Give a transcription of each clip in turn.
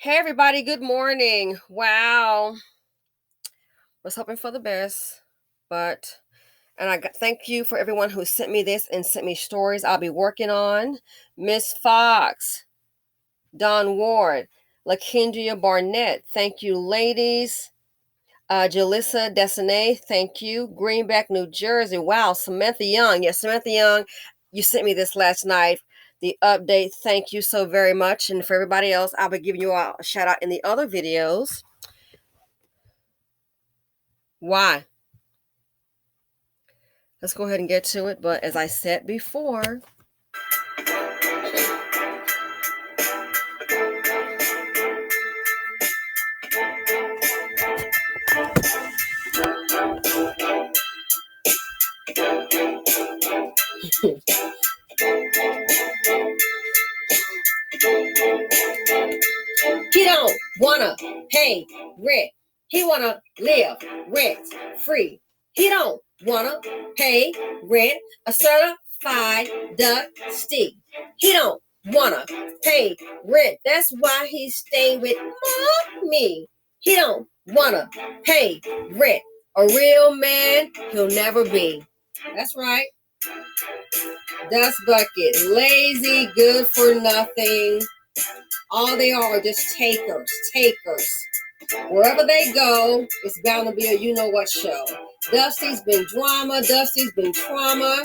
Hey everybody, good morning. Wow. Was hoping for the best, but thank you for everyone who sent me this and sent me stories I'll be working on. Miss Fox, Don Ward, LaKendria Barnett, thank you, ladies. Jalissa Desanay, thank you. Greenback, New Jersey. Wow, Samantha Young. Yes, Samantha Young, you sent me this last night. The update, thank you so very much. And for everybody else, I'll be giving you a shout out in the other videos. Why? Let's go ahead and get to it. But as I said before, he don't wanna pay rent. He wanna live rent free. He don't wanna pay rent. A certified dusty. He don't wanna pay rent. That's why he stay with mommy. He don't wanna pay rent. A real man he'll never be. That's right. Dust bucket, lazy, good for nothing. All they are just takers. Wherever they go, it's bound to be a you-know-what show. Dusty's been drama. Dusty's been trauma.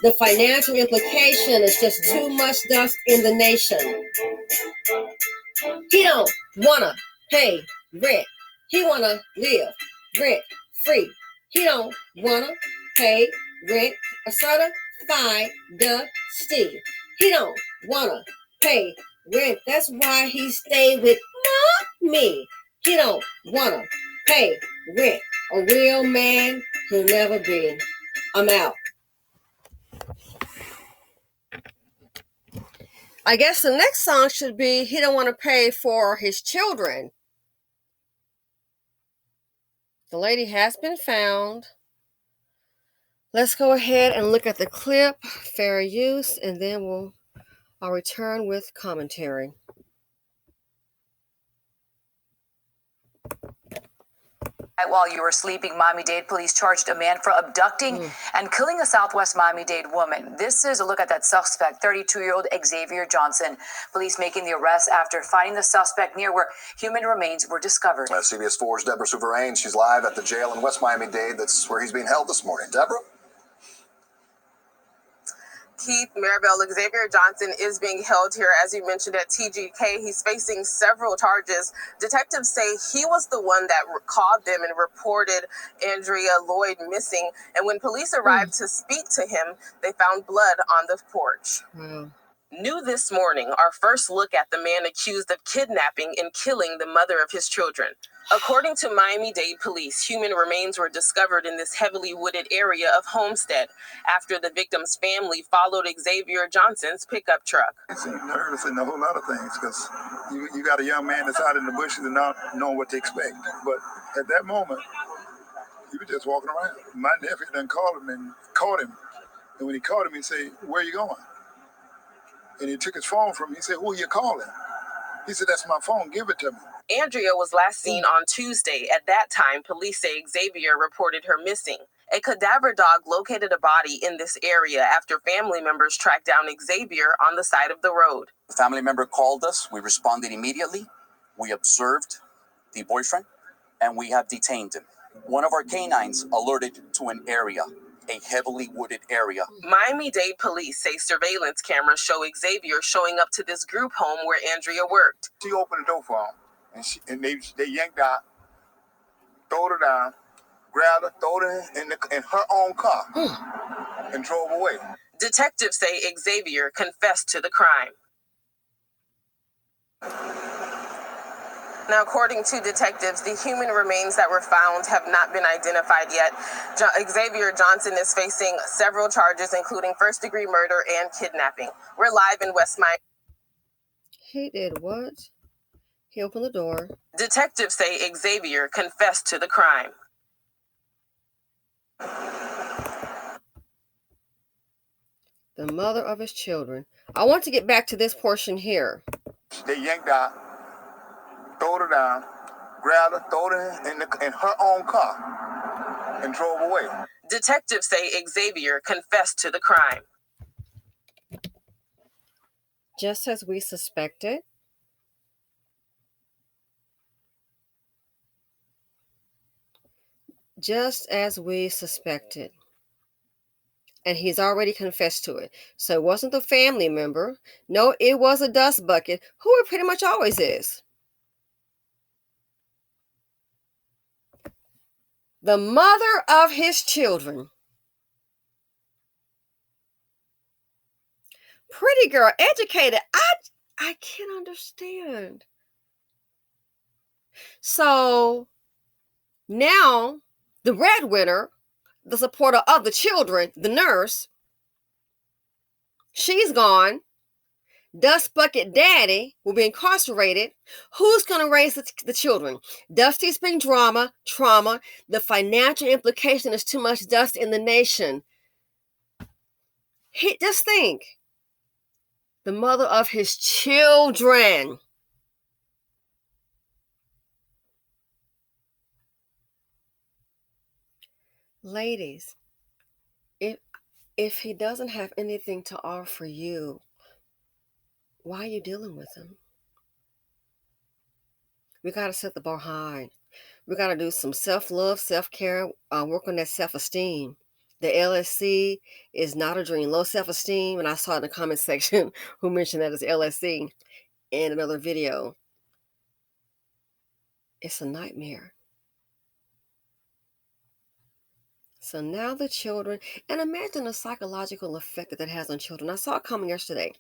The financial implication is just too much dust in the nation. He don't wanna pay rent. He wanna live rent free. He don't wanna pay rent. A certified dusty. He don't wanna pay rent. That's why he stayed with me. He don't wanna pay rent. A real man he'll never be. I'm out. I guess the next song should be he don't want to pay for his children. The lady has been found. Let's go ahead and look at the clip, fair use, and then I'll return with commentary. While you were sleeping, Miami-Dade police charged a man for abducting and killing a Southwest Miami-Dade woman. This is a look at that suspect, 32-year-old Xavier Johnson. Police making the arrest after finding the suspect near where human remains were discovered. CBS 4's Deborah Souverain, she's live at the jail in West Miami-Dade. That's where he's being held this morning. Deborah? Keith, Maribel, Xavier Johnson is being held here, as you mentioned, at TGK. He's facing several charges. Detectives say he was the one that called them and reported Andrae Lloyd missing. And when police arrived to speak to him, they found blood on the porch. New this morning, our first look at the man accused of kidnapping and killing the mother of his children. According to Miami-Dade police, human remains were discovered in this heavily wooded area of Homestead after the victim's family followed Xavier Johnson's pickup truck. It's nervous and a whole lot of things because you got a young man that's out in the bushes and not knowing what to expect. But at that moment, he was just walking around. My nephew done called him and caught him. And when he caught him, he said, "Where are you going?" And he took his phone from him. He said, "Who are you calling?" He said, "That's my phone. Give it to me." Andrea was last seen on Tuesday. At that time, police say Xavier reported her missing. A cadaver dog located a body in this area after family members tracked down Xavier on the side of the road. The family member called us. We responded immediately. We observed the boyfriend, and we have detained him. One of our canines alerted to an area, a heavily wooded area. Miami-Dade police say surveillance cameras show Xavier showing up to this group home where Andrea worked. She opened the door for him, and they yanked out, throwed her down, grabbed her, throwed her in her own car, and drove away. Detectives say Xavier confessed to the crime. Now, according to detectives, the human remains that were found have not been identified yet. Xavier Johnson is facing several charges, including first-degree murder and kidnapping. We're live in West Miami. He did what? He opened the door. Detectives say Xavier confessed to the crime. The mother of his children. I want to get back to this portion here. They yanked out, throwed her down, grabbed her, throwed her in her own car, and drove away. Detectives say Xavier confessed to the crime. Just as we suspected. Just as we suspected. And he's already confessed to it. So it wasn't the family member. No, it was a dust bucket, who it pretty much always is. The mother of his children. Pretty girl, educated. I can't understand. So now the breadwinner, the supporter of the children, the nurse, she's gone. Dust Bucket Daddy will be incarcerated. Who's going to raise the children? Dusty's been trauma. The financial implication is too much dust in the nation. Just think. The mother of his children. Ladies, if he doesn't have anything to offer you, why are you dealing with him? We got to set the bar high. We got to do some self-love, self-care, work on that self-esteem. The LSC is not a dream. Low self-esteem, and I saw in the comment section who mentioned that as LSC in another video. It's a nightmare. So now the children, and imagine the psychological effect that has on children. I saw a comment yesterday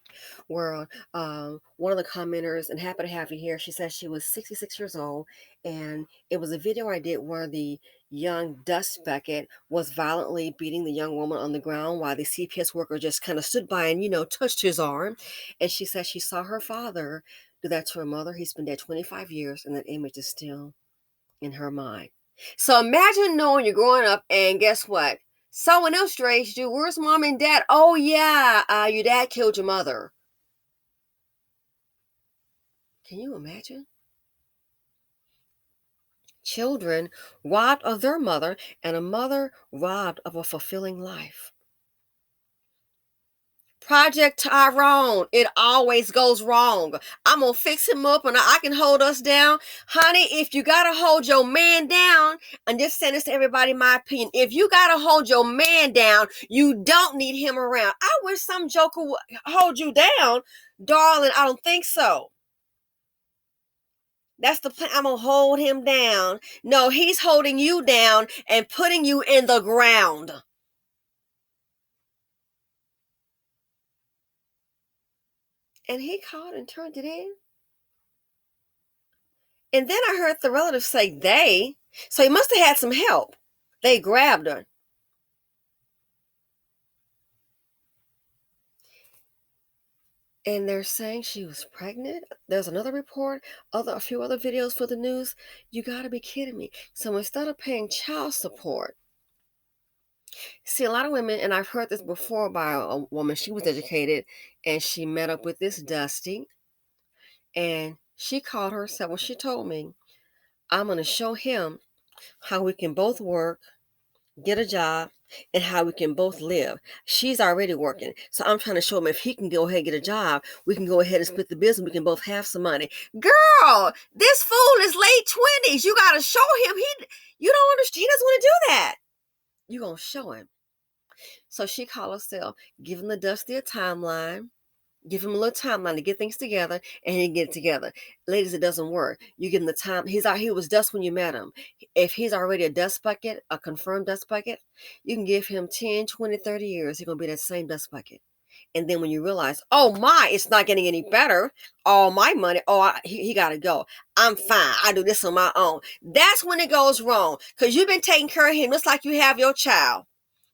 where one of the commenters, and happy to have you here, she said she was 66 years old, and it was a video I did where the young dust bucket was violently beating the young woman on the ground while the CPS worker just kind of stood by and, touched his arm. And she said she saw her father do that to her mother. He's been dead 25 years, and that image is still in her mind. So imagine knowing you're growing up and guess what? Someone else raised you. Where's mom and dad? Oh yeah, your dad killed your mother. Can you imagine? Children robbed of their mother and a mother robbed of a fulfilling life. Project Tyrone, it always goes wrong. I'm going to fix him up and I can hold us down. Honey, if you got to hold your man down, and just send this to everybody, my opinion, if you got to hold your man down, you don't need him around. I wish some joker would hold you down. Darling, I don't think so. That's the plan. I'm going to hold him down. No, he's holding you down and putting you in the ground. And he called and turned it in. And then I heard the relatives say they. So he must have had some help. They grabbed her. And they're saying she was pregnant. There's another report, a few other videos for the news. You got to be kidding me. So instead of paying child support, see, a lot of women, and I've heard this before by a woman, she was educated, and she met up with this Dusty, and she called herself, well, she told me, I'm going to show him how we can both work, get a job, and how we can both live. She's already working. So I'm trying to show him if he can go ahead and get a job, we can go ahead and split the business. We can both have some money. Girl, this fool is late 20s. You got to show him. You don't understand. He doesn't want to do that. You're going to show him. So she called herself, giving the Dusty a timeline. Give him a little timeline to get things together, and he can get it together. Ladies, it doesn't work. You give him the time. He was dust when you met him. If he's already a dust bucket, a confirmed dust bucket, you can give him 10, 20, 30 years. He's going to be that same dust bucket. And then when you realize, oh my, it's not getting any better. All my money, he got to go. I'm fine. I do this on my own. That's when it goes wrong, because you've been taking care of him just like you have your child.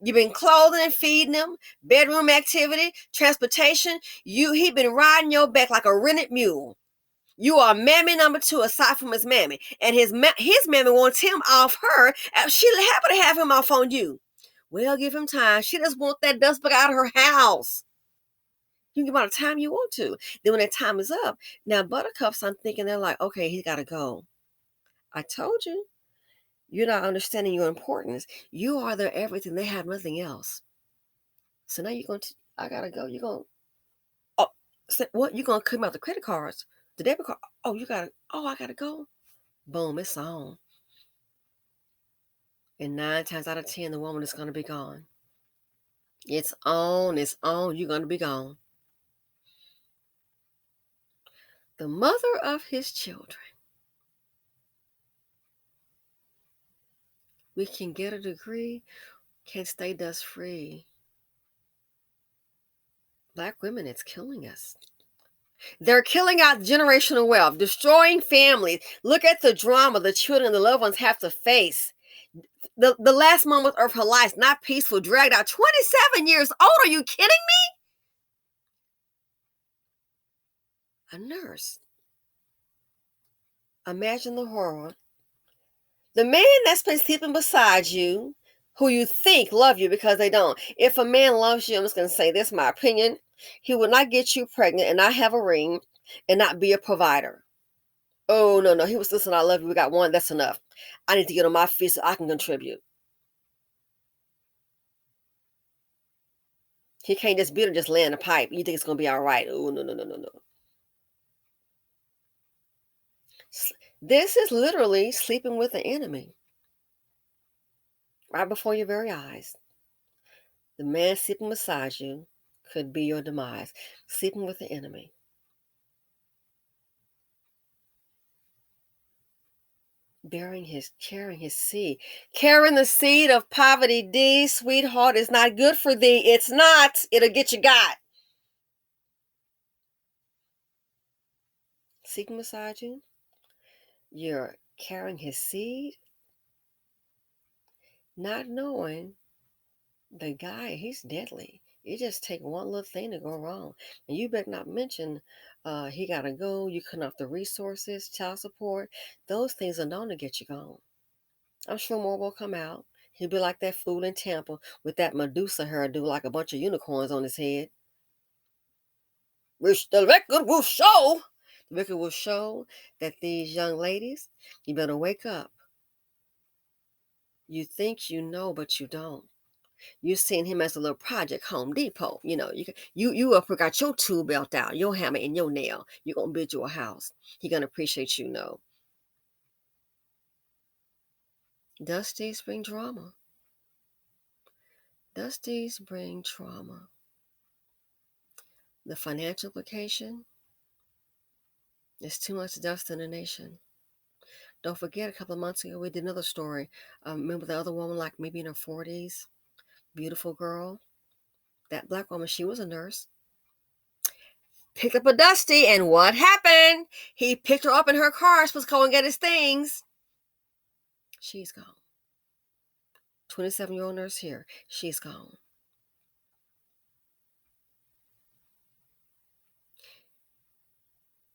You've been clothing and feeding him, bedroom activity, transportation. He been riding your back like a rented mule. You are mammy number 2 aside from his mammy. And his mammy wants him off her. She's happy to have him off on you. Well, give him time. She just wants that dust bug out of her house. You can give out the time you want to. Then when that time is up, now Buttercups, I'm thinking they're like, okay, he's got to go. I told you. You're not understanding your importance. You are their everything. They have nothing else. So now you're going to, I got to go. You're going, oh, so what? You're going to come out the credit cards, the debit card. Oh, you got to, oh, I got to go. Boom, it's on. And 9 times out of 10, the woman is going to be gone. It's on, you're going to be gone. The mother of his children. We can get a degree, can't stay dust free. Black women, it's killing us. They're killing out generational wealth, destroying families. Look at the drama the children and the loved ones have to face. The last moments of her life, not peaceful, dragged out. 27 years old, are you kidding me? A nurse. Imagine the horror. The man that's been sleeping beside you, who you think love you because they don't. If a man loves you, I'm just going to say this, my opinion, he will not get you pregnant and not have a ring and not be a provider. Oh, no. He was, listen, I love you. We got one. That's enough. I need to get on my feet so I can contribute. He can't just beat her, just lay in the pipe. You think it's going to be all right. Oh, no. This is literally sleeping with the enemy. Right before your very eyes. The man sleeping beside you could be your demise. Sleeping with the enemy. Carrying his seed. Carrying the seed of poverty, D, sweetheart, is not good for thee. It's not. It'll get you got. Sleeping beside you. You're carrying his seed. Not knowing the guy, he's deadly. It just take one little thing to go wrong. And you better not mention he got to go. You cut off the resources, child support. Those things are known to get you gone. I'm sure more will come out. He'll be like that fool in Tampa with that Medusa hairdo, like a bunch of unicorns on his head. Which the record will show. The record will show that these young ladies, you better wake up. You think you know, but you don't. You're seeing him as a little project, Home Depot. You know, you up got your tool belt out, your hammer and your nail. You're gonna build you a house. He gonna appreciate you, no. Dusties bring drama. Dusties bring trauma. The financial implication is too much dust in the nation. Don't forget, a couple of months ago, we did another story. Remember the other woman, like maybe in her 40s? Beautiful girl. That black woman, she was a nurse. Picked up a Dusty, and what happened? He picked her up in her car, supposed to go and get his things. She's gone. 27-year-old nurse here. She's gone.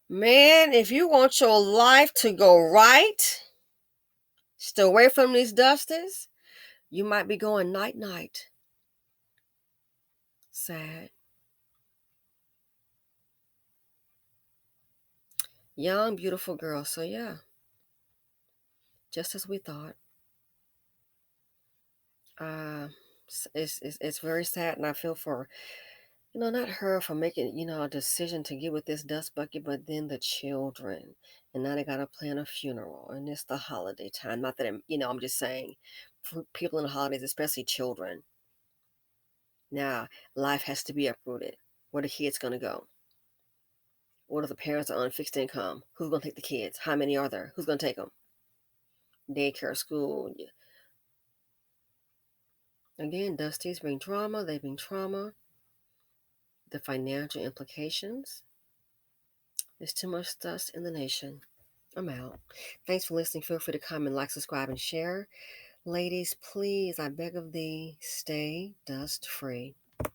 Man, if you want your life to go right, stay away from these Dusties. You might be going night-night. Sad. Young, beautiful girl. So yeah, just as we thought. It's very sad, and I feel for, not her for making, a decision to get with this dust bucket, but then the children, and now they got to plan a funeral, and it's the holiday time. Not that I'm just saying, for people in the holidays, especially children. Now, life has to be uprooted. Where the kids going to go? What if the parents are on fixed income? Who's going to take the kids? How many are there? Who's going to take them? Daycare, school. Again, Dusties bring trauma. They bring trauma. The financial implications. There's too much dust in the nation. I'm out. Thanks for listening. Feel free to comment, like, subscribe, and share. Ladies, please, I beg of thee, stay dust free.